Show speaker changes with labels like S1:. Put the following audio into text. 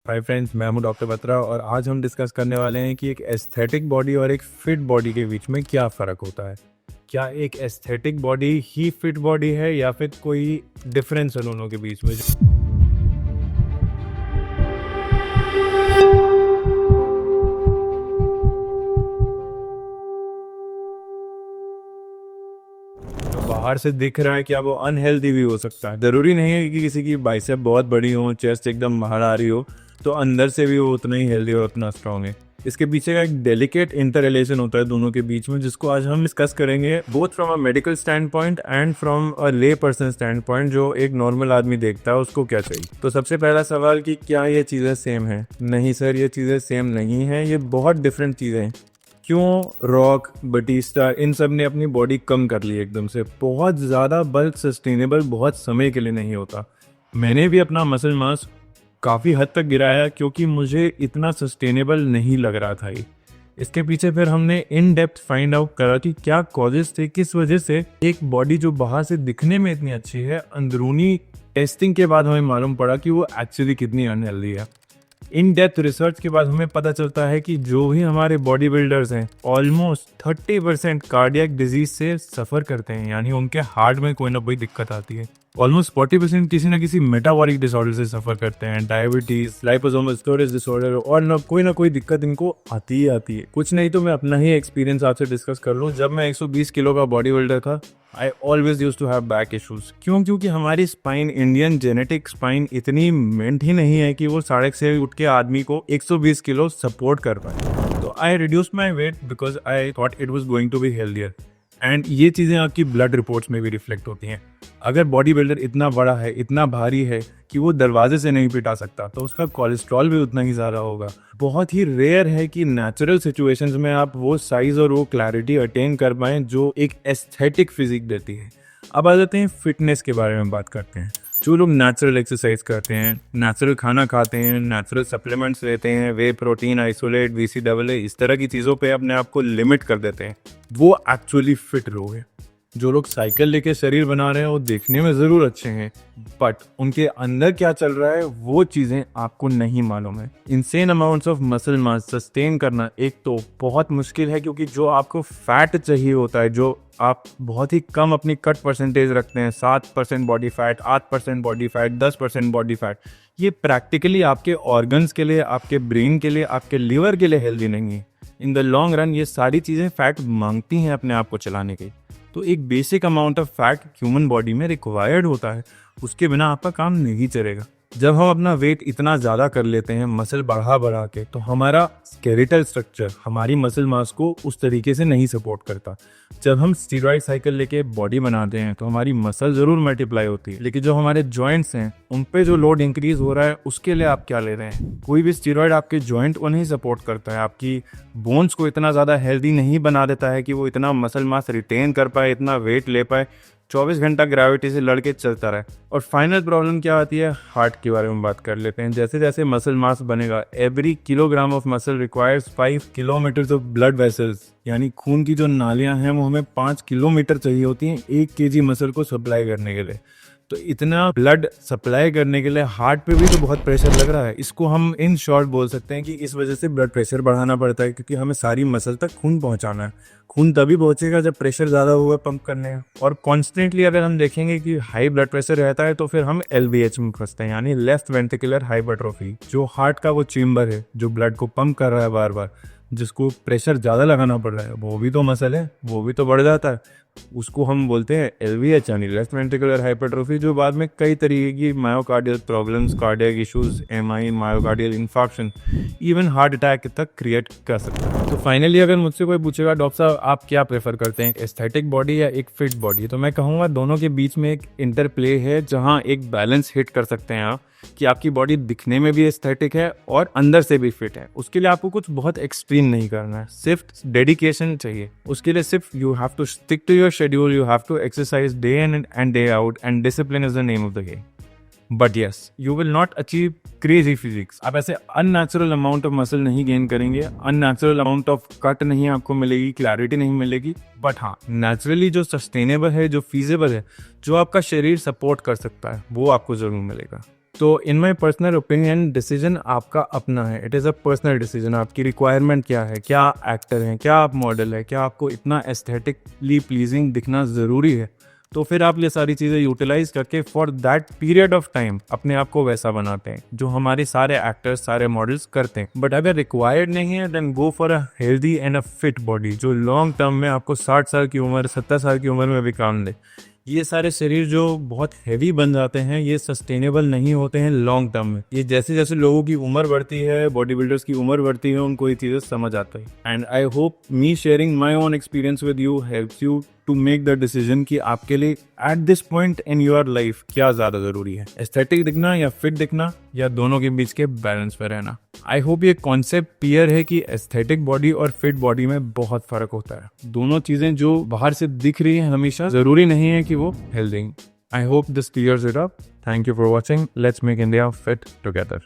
S1: Hi friends, मैं हूं doctor Batra और आज हम डिस्कस करने वाले हैं कि एक एस्थेटिक बॉडी और एक फिट बॉडी के बीच में क्या फ़र्क होता है। क्या एक एस्थेटिक बॉडी ही फिट बॉडी है या फिर कोई डिफरेंस है दोनों के बीच में? जो बाहर से दिख रहा है क्या वो अनहेल्दी भी हो सकता है। ज़रूरी नहीं है कि किसी की बाइसेप बहुत बड़ी हो, चेस्ट एकदम बाहर आ रही हो तो अंदर से भी वो उतना ही हेल्दी और उतना स्ट्रांग है। इसके पीछे का एक डेलिकेट इंटर रिलेशन होता है दोनों के बीच में, जिसको आज हम डिस्कस करेंगे both from a medical stand point and from a ले पर्सन स्टैंड पॉइंट। जो एक नॉर्मल आदमी देखता है उसको क्या चाहिए। तो सबसे पहला सवाल कि क्या ये चीज़ें सेम हैं? नहीं सर, ये चीज़ें सेम नहीं हैं, ये बहुत डिफरेंट चीज़ें हैं। क्यों? रॉक, बटिस्टा, इन सब ने अपनी बॉडी कम कर ली एकदम से। बहुत ज़्यादा बल्क सस्टेनेबल बहुत समय के लिए नहीं होता। मैंने भी अपना मसल मास काफ़ी हद तक गिराया क्योंकि मुझे इतना सस्टेनेबल नहीं लग रहा था ये। इसके पीछे फिर हमने इन डेप्थ फाइंड आउट करा कि क्या कॉजेस थे, किस वजह से एक बॉडी जो बाहर से दिखने में इतनी अच्छी है, अंदरूनी टेस्टिंग के बाद हमें मालूम पड़ा कि वो एक्चुअली कितनी अनहेल्दी है। इन डेप्थ रिसर्च के बाद हमें पता चलता है कि जो भी हमारे बॉडी बिल्डर्स हैं ऑलमोस्ट 30% कार्डियक डिजीज से सफ़र करते हैं, यानी उनके हार्ट में कोई ना कोई दिक्कत आती है। ऑलमोस्ट 40% किसी ना किसी मेटाबॉलिक डिसऑर्डर से सफ़र करते हैं, डायबिटीज़, लाइपोसोमल स्टोरेज डिसऑर्डर, और ना कोई दिक्कत इनको आती ही आती है। कुछ नहीं तो मैं अपना ही एक्सपीरियंस आपसे डिस्कस कर लूँ। जब मैं 120 किलो का बॉडी बिल्डर था, I always use to have back issues. क्यों? क्योंकि हमारी स्पाइन, इंडियन जेनेटिक स्पाइन इतनी मेंट ही नहीं है कि वो 6:30 उठ के आदमी को 120 किलो सपोर्ट कर पाए। तो I reduce my weight because I thought it was going to be healthier. And ये चीज़ें आपकी ब्लड रिपोर्ट्स में भी रिफ्लेक्ट होती हैं। अगर बॉडी बिल्डर इतना बड़ा है, इतना भारी है कि वो दरवाजे से नहीं पिटा सकता, तो उसका कोलेस्ट्रॉल भी उतना ही ज़्यादा होगा। बहुत ही रेयर है कि नेचुरल सिचुएशंस में आप वो साइज़ और वो क्लैरिटी अटेन कर पाएँ जो एक एस्थेटिक फिजिक देती है। अब आ जाते हैं फिटनेस के बारे में बात करते हैं। जो लोग नेचुरल एक्सरसाइज करते हैं, नेचुरल खाना खाते हैं, नेचुरल सप्लीमेंट्स लेते हैं, वे प्रोटीन आइसोलेट, VCAA, इस तरह की चीज़ों पे अपने आप को लिमिट कर देते हैं, वो एक्चुअली फिट लोग हैं। जो लोग साइकिल लेके शरीर बना रहे हैं वो देखने में ज़रूर अच्छे हैं, बट उनके अंदर क्या चल रहा है वो चीज़ें आपको नहीं मालूम है। Insane amounts of muscle mass sustain करना एक तो बहुत मुश्किल है, क्योंकि जो आपको फैट चाहिए होता है, जो आप बहुत ही कम अपनी कट परसेंटेज रखते हैं, 7% body fat, 8% body fat, 10% body fat, ये प्रैक्टिकली आपके ऑर्गन्स के लिए, आपके ब्रेन के लिए, आपके लिवर के लिए हेल्दी नहीं है। इन द लॉन्ग रन ये सारी चीज़ें फैट मांगती हैं अपने आप को चलाने की। तो एक basic amount of fat human body में रिक्वायर्ड होता है, उसके बिना आपका काम नहीं चलेगा। जब हम अपना वेट इतना ज़्यादा कर लेते हैं मसल बढ़ा के, तो हमारा स्केलेटल स्ट्रक्चर हमारी मसल मास को उस तरीके से नहीं सपोर्ट करता। जब हम स्टीरॉयड साइकिल लेके बॉडी बनाते हैं तो हमारी मसल ज़रूर मल्टीप्लाई होती है, लेकिन जो हमारे जॉइंट्स हैं उन पे जो लोड इंक्रीज हो रहा है उसके लिए आप क्या ले रहे हैं? कोई भी स्टीरॉयड आपके जॉइंट को नहीं सपोर्ट करता है, आपकी बोन्स को इतना ज़्यादा हेल्दी नहीं बना देता है कि वो इतना मसल मास रिटेन कर पाए, इतना वेट ले पाए, 24 घंटा ग्रेविटी से लड़के चलता रहे। और फाइनल प्रॉब्लम क्या आती है? हार्ट के बारे में बात कर लेते हैं। जैसे जैसे मसल मास बनेगा, every kilogram of muscle requires 5 kilometre of blood vessels, यानी खून की जो नालियां हैं वो हमें 5 किलोमीटर चाहिए होती हैं 1 kg मसल को सप्लाई करने के लिए। तो इतना ब्लड सप्लाई करने के लिए हार्ट पे भी तो बहुत प्रेशर लग रहा है। इसको हम इन शॉर्ट बोल सकते हैं कि इस वजह से ब्लड प्रेशर बढ़ाना पड़ता है, क्योंकि हमें सारी मसल तक खून पहुंचाना है। खून तभी पहुंचेगा जब प्रेशर ज़्यादा होगा पंप करने का। और कॉन्स्टेंटली अगर हम देखेंगे कि हाई ब्लड प्रेशर रहता है तो फिर हम LVH में फंसते हैं, यानी लेफ्ट वेंट्रिकुलर हाइपरट्रोफी। जो हार्ट का वो चेम्बर है जो ब्लड को पंप कर रहा है बार बार, जिसको प्रेशर ज़्यादा लगाना पड़ रहा है, वो भी तो मसल है, वो भी तो बढ़ जाता है। उसको हम बोलते हैं LVH, यानी लेफ्ट वेंट्रिकुलर हाइपरट्रोफी, जो बाद में कई तरीके की myocardial problems, cardiac issues, MI, myocardial infarction, even heart attack तक क्रिएट कर सकता है। तो फाइनली अगर मुझसे कोई पूछेगा डॉक्टर साहब आप क्या प्रेफर करते हैं, एस्थेटिक बॉडी या एक फिट बॉडी, तो मैं कहूँगा दोनों के बीच में एक इंटरप्ले है जहाँ एक बैलेंस हिट कर सकते हैं आप, कि आपकी बॉडी दिखने में भी एस्थेटिक है और अंदर से भी फिट है। उसके लिए आपको कुछ बहुत एक्सट्रीम नहीं करना है, सिर्फ डेडिकेशन चाहिए। उसके लिए सिर्फ you have to stick to your schedule, you have to exercise day in and day out, and discipline is the name of the game. But yes, you will not achieve crazy physics. आप ऐसे unnatural amount of muscle नहीं gain करेंगे, unnatural amount of cut नहीं आपको मिलेगी, clarity नहीं मिलेगी। But हाँ, नेचुरली जो सस्टेनेबल है, जो फीजेबल है, जो आपका शरीर सपोर्ट कर सकता है, वो आपको ज़रूर मिलेगा। तो इन माई पर्सनल ओपिनियन डिसीजन आपका अपना है, it is a personal decision. आपकी रिक्वायरमेंट क्या है, क्या एक्टर हैं, क्या आप मॉडल है, क्या आपको इतना एस्थेटिकली प्लीजिंग दिखना ज़रूरी है, तो फिर आप ये सारी चीज़ें यूटिलाइज करके for that period of time अपने आप को वैसा बनाते हैं जो हमारे सारे एक्टर्स सारे मॉडल्स करते हैं। बट अगर रिक्वायर्ड नहीं है then go for a healthy and a fit body जो लॉन्ग टर्म में आपको 60 साल की उम्र 70 साल की उम्र में भी काम दे। ये सारे शरीर जो बहुत हैवी बन जाते हैं ये सस्टेनेबल नहीं होते हैं लॉन्ग टर्म में। ये जैसे जैसे लोगों की उम्र बढ़ती है, बॉडी बिल्डर्स की उम्र बढ़ती है, उनको ये चीज़ें समझ आता है। And I hope me sharing my own experience with you helps you to make the decision कि आपके लिए at this point in your life क्या ज़्यादा ज़रूरी है, एस्थेटिक दिखना या फिट दिखना या दोनों के बीच के बैलेंस पे रहना। आई होप ये कॉन्सेप्ट क्लियर है कि एस्थेटिक बॉडी और फिट बॉडी में बहुत फ़र्क होता है। दोनों चीज़ें जो बाहर से दिख रही हैं हमेशा ज़रूरी नहीं है कि वो healthy. I hope this clears it up. Thank you for watching. Let's make India fit together.